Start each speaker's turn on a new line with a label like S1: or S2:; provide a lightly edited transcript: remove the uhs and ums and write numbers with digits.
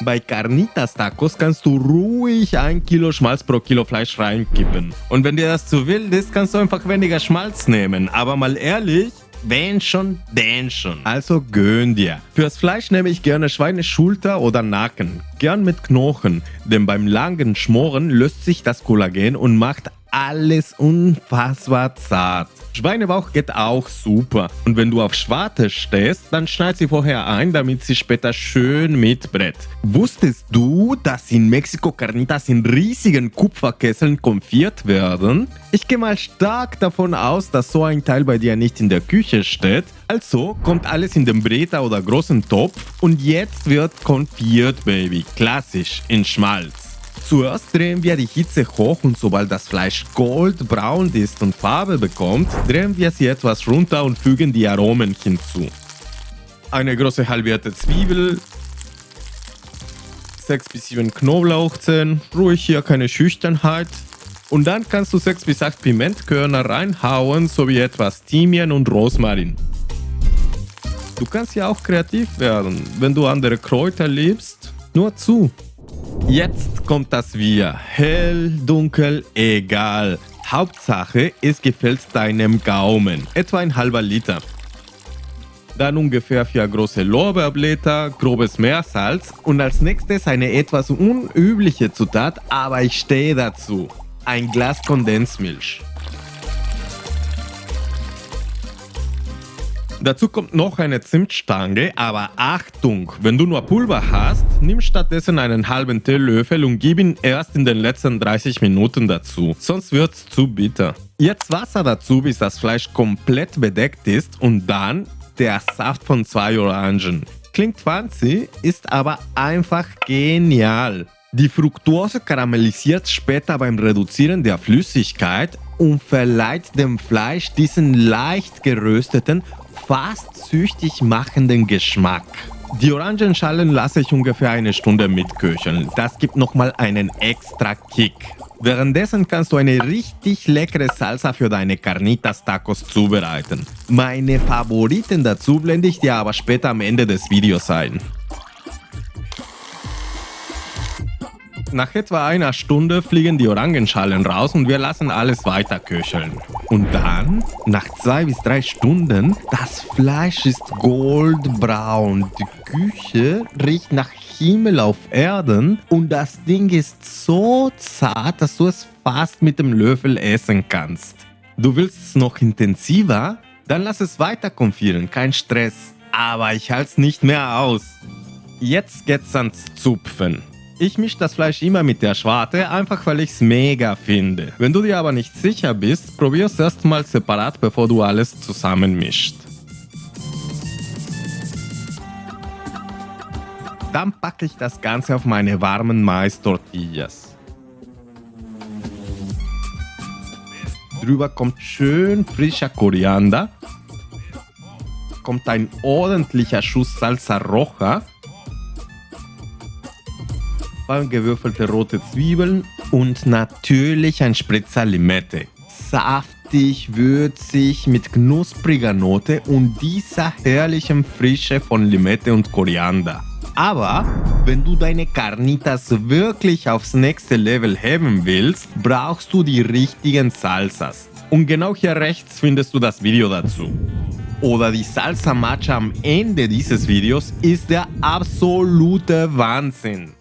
S1: Bei Carnitas Tacos kannst du ruhig 1 Kilo Schmalz pro Kilo Fleisch reinkippen. Und wenn dir das zu wild ist, kannst du einfach weniger Schmalz nehmen. Aber mal ehrlich, wenn schon, denn schon. Also gönn dir. Fürs Fleisch nehme ich gerne Schweineschulter oder Nacken. Gern mit Knochen, denn beim langen Schmoren löst sich das Kollagen und macht alles unfassbar zart. Schweinebauch geht auch super. Und wenn du auf Schwarte stehst, dann schneid sie vorher ein, damit sie später schön mitbrät. Wusstest du, dass in Mexiko Carnitas in riesigen Kupferkesseln konfiert werden? Ich gehe mal stark davon aus, dass so ein Teil bei dir nicht in der Küche steht. Also kommt alles in den Bräter oder großen Topf und jetzt wird konfiert, Baby. Klassisch, in Schmalz. Zuerst drehen wir die Hitze hoch und sobald das Fleisch goldbraun ist und Farbe bekommt, drehen wir sie etwas runter und fügen die Aromen hinzu. Eine große halbierte Zwiebel, 6 bis 7 Knoblauchzehen, ruhig hier keine Schüchternheit. Und dann kannst du 6 bis 8 Pimentkörner reinhauen, sowie etwas Thymian und Rosmarin. Du kannst ja auch kreativ werden, wenn du andere Kräuter liebst, nur zu. Jetzt kommt das Wir. Hell, dunkel, egal. Hauptsache, es gefällt deinem Gaumen. Etwa ein halber Liter. Dann ungefähr 4 große Lorbeerblätter, grobes Meersalz und als nächstes eine etwas unübliche Zutat, aber ich stehe dazu. Ein Glas Kondensmilch. Dazu kommt noch eine Zimtstange, aber Achtung, wenn du nur Pulver hast, nimm stattdessen einen halben Teelöffel und gib ihn erst in den letzten 30 Minuten dazu, sonst wird's zu bitter. Jetzt Wasser dazu, bis das Fleisch komplett bedeckt ist und dann der Saft von 2 Orangen. Klingt fancy, ist aber einfach genial. Die Fructose karamellisiert später beim Reduzieren der Flüssigkeit und verleiht dem Fleisch diesen leicht gerösteten, fast süchtig machenden Geschmack. Die Orangenschalen lasse ich ungefähr eine Stunde mitköcheln. Das gibt nochmal einen extra Kick. Währenddessen kannst du eine richtig leckere Salsa für deine Carnitas Tacos zubereiten. Meine Favoriten dazu blende ich dir aber später am Ende des Videos ein. Nach etwa einer Stunde fliegen die Orangenschalen raus und wir lassen alles weiter köcheln. Und dann, nach 2 bis 3 Stunden, das Fleisch ist goldbraun. Die Küche riecht nach Himmel auf Erden und das Ding ist so zart, dass du es fast mit dem Löffel essen kannst. Du willst es noch intensiver? Dann lass es weiter konfieren, kein Stress. Aber ich halte es nicht mehr aus. Jetzt geht's ans Zupfen. Ich mische das Fleisch immer mit der Schwarte, einfach weil ich es mega finde. Wenn du dir aber nicht sicher bist, probier es erstmal separat, bevor du alles zusammenmischt. Dann packe ich das Ganze auf meine warmen Mais-Tortillas. Drüber kommt schön frischer Koriander. Kommt ein ordentlicher Schuss Salsa Roja. Gewürfelte rote Zwiebeln und natürlich ein Spritzer Limette. Saftig, würzig, mit knuspriger Note und dieser herrlichen Frische von Limette und Koriander. Aber wenn du deine Carnitas wirklich aufs nächste Level heben willst, brauchst du die richtigen Salsas. Und genau hier rechts findest du das Video dazu. Oder die Salsa Matcha am Ende dieses Videos ist der absolute Wahnsinn.